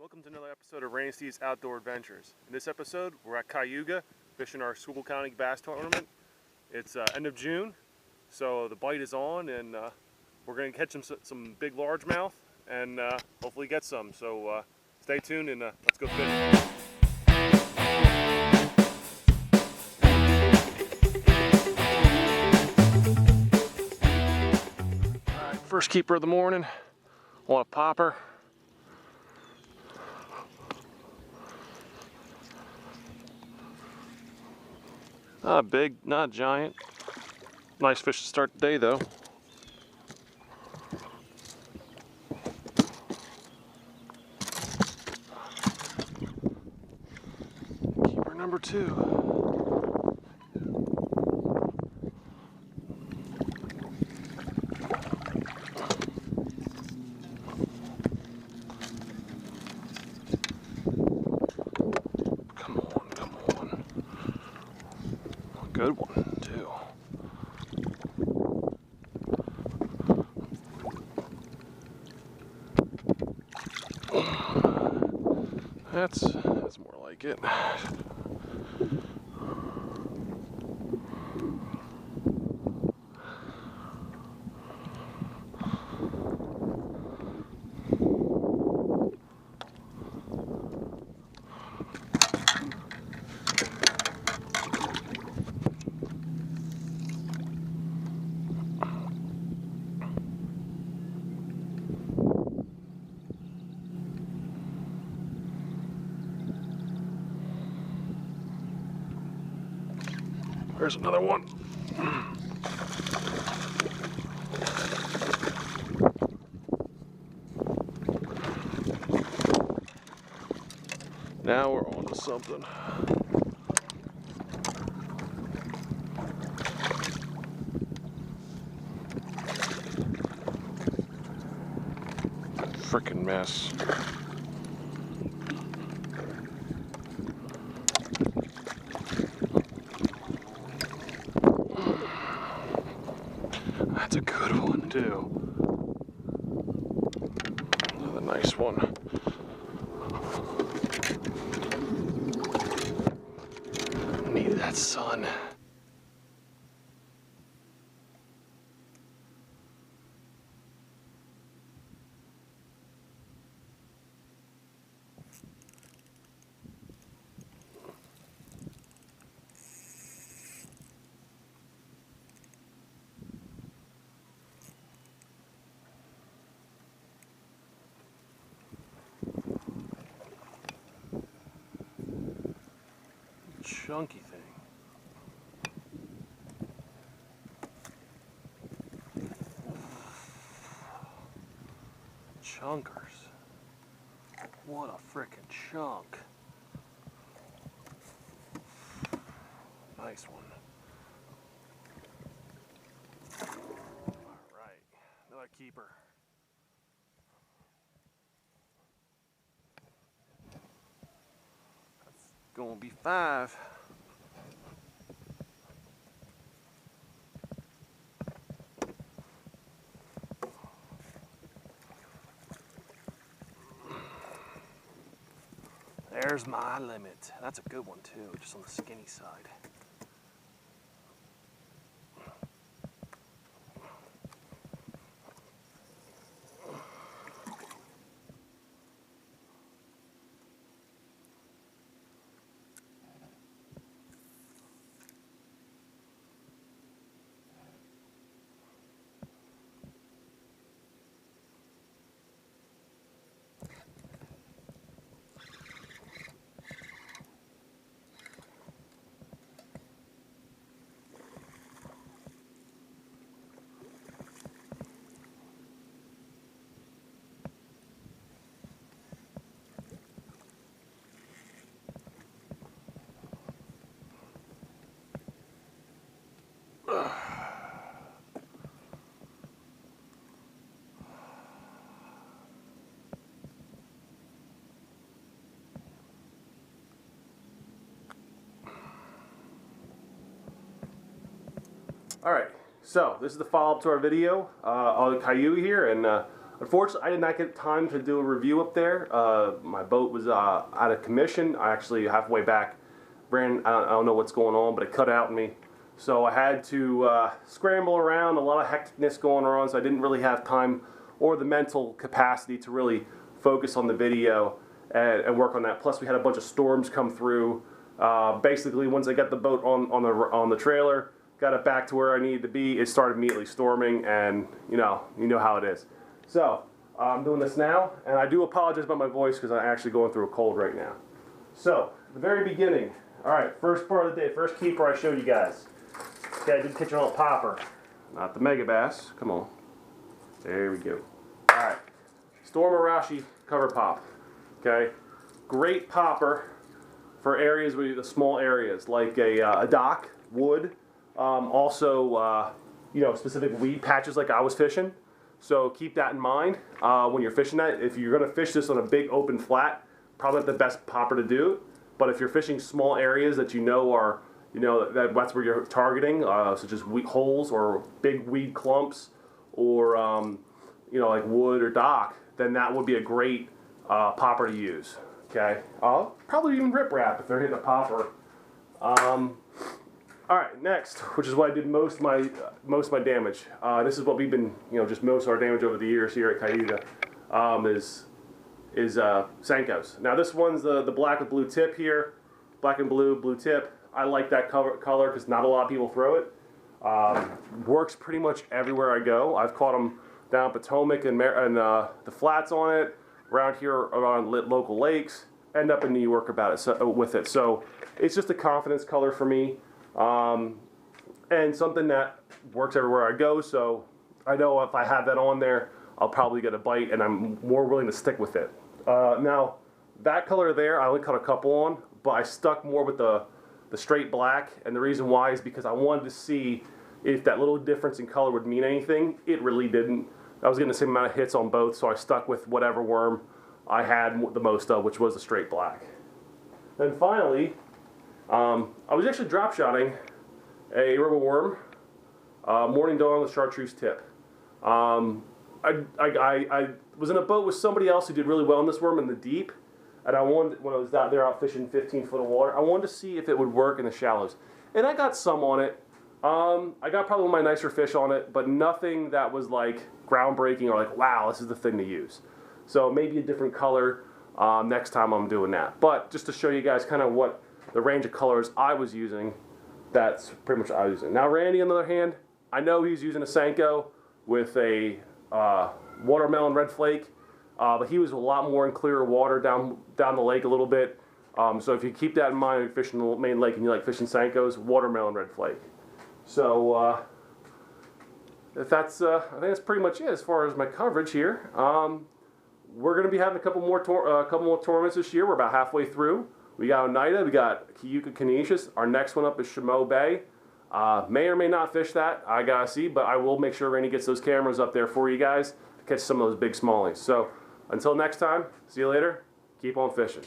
Welcome to another episode of Rainy Steve's Outdoor Adventures. In this episode, we're at Cayuga fishing our Schuylkill County Bass Tournament. It's end of June, so the bite is on, and we're going to catch some big largemouth and hopefully get some. So stay tuned and let's go fishing. Alright, first keeper of the morning on a popper. Not big, not giant. Nice fish to start the day though. Keeper number 2. Good one, too. That's more like it. There's another one. Now we're on to something. Frickin' mess. That's a good one too. Another nice one. Need that sun. Chunky thing. Chunkers. What a frickin' chunk. Nice one. Alright, another keeper. That's gonna be 5. There's my limit. That's a good one too, just on the skinny side. Alright, so this is the follow-up to our video on Cayuga here, and Unfortunately, I did not get time to do a review up there. My boat was out of commission. I actually halfway back ran, I don't know what's going on, but it cut out on me. So I had to scramble around, a lot of hecticness going on, so I didn't really have time or the mental capacity to really focus on the video and work on that. Plus we had a bunch of storms come through. Basically, once I got the boat on the trailer, got it back to where I needed to be, it started immediately storming, and you know how it is. So I'm doing this now, and I do apologize about my voice because I'm actually going through a cold right now. So the very beginning, all right, first part of the day, first keeper I showed you guys. Okay, I did catch an old popper, not the mega bass. Come on, there we go. All right, Storm Arashi cover pop. Okay, great popper for areas where the small areas like a dock, wood, also specific weed patches like I was fishing. So keep that in mind when you're fishing that. If you're going to fish this on a big open flat, probably not the best popper to do. But if you're fishing small areas that you know are that's where you're targeting, such as holes or big weed clumps, or like wood or dock, then that would be a great popper to use. Okay, I'll probably even riprap if they're hitting a popper. All right, next, which is what I did most of my damage. This is what we've been, just most of our damage over the years here at Cayuga, is Senkos. Now this one's the black with blue tip here, black and blue tip. I like that color because not a lot of people throw it. Works pretty much everywhere I go. I've caught them down Potomac and the flats on it, around here around local lakes, end up in New York with it. So it's just a confidence color for me, and something that works everywhere I go. So I know if I have that on there, I'll probably get a bite, and I'm more willing to stick with it. Now that color there, I only caught a couple on, but I stuck more with the straight black, and the reason why is because I wanted to see if that little difference in color would mean anything. It really didn't. I was getting the same amount of hits on both, so I stuck with whatever worm I had the most of, which was the straight black. Then finally, I was actually drop shotting a river worm, Morning Dawn with chartreuse tip. I was in a boat with somebody else who did really well on this worm in the deep, and I wanted, when I was out there out fishing 15 foot of water, I wanted to see if it would work in the shallows. And I got some on it. I got probably one of my nicer fish on it, but nothing that was like groundbreaking or like, wow, this is the thing to use. So maybe a different color next time I'm doing that. But just to show you guys kind of what the range of colors I was using, that's pretty much what I was using. Now Randy, on the other hand, I know he's using a Senko with a watermelon red flake, but he was a lot more in clearer water down the lake a little bit. So if you keep that in mind, if you're fishing the main lake and you like fishing Senkos, watermelon red flake. So if that's, I think that's pretty much it as far as my coverage here. We're going to be having a couple more tournaments this year. We're about halfway through. We got Oneida, we got Cayuga Canisius. Our next one up is Chameau Bay. May or may not fish that, I gotta see, but I will make sure Randy gets those cameras up there for you guys to catch some of those big smallies. So until next time, see you later. Keep on fishing.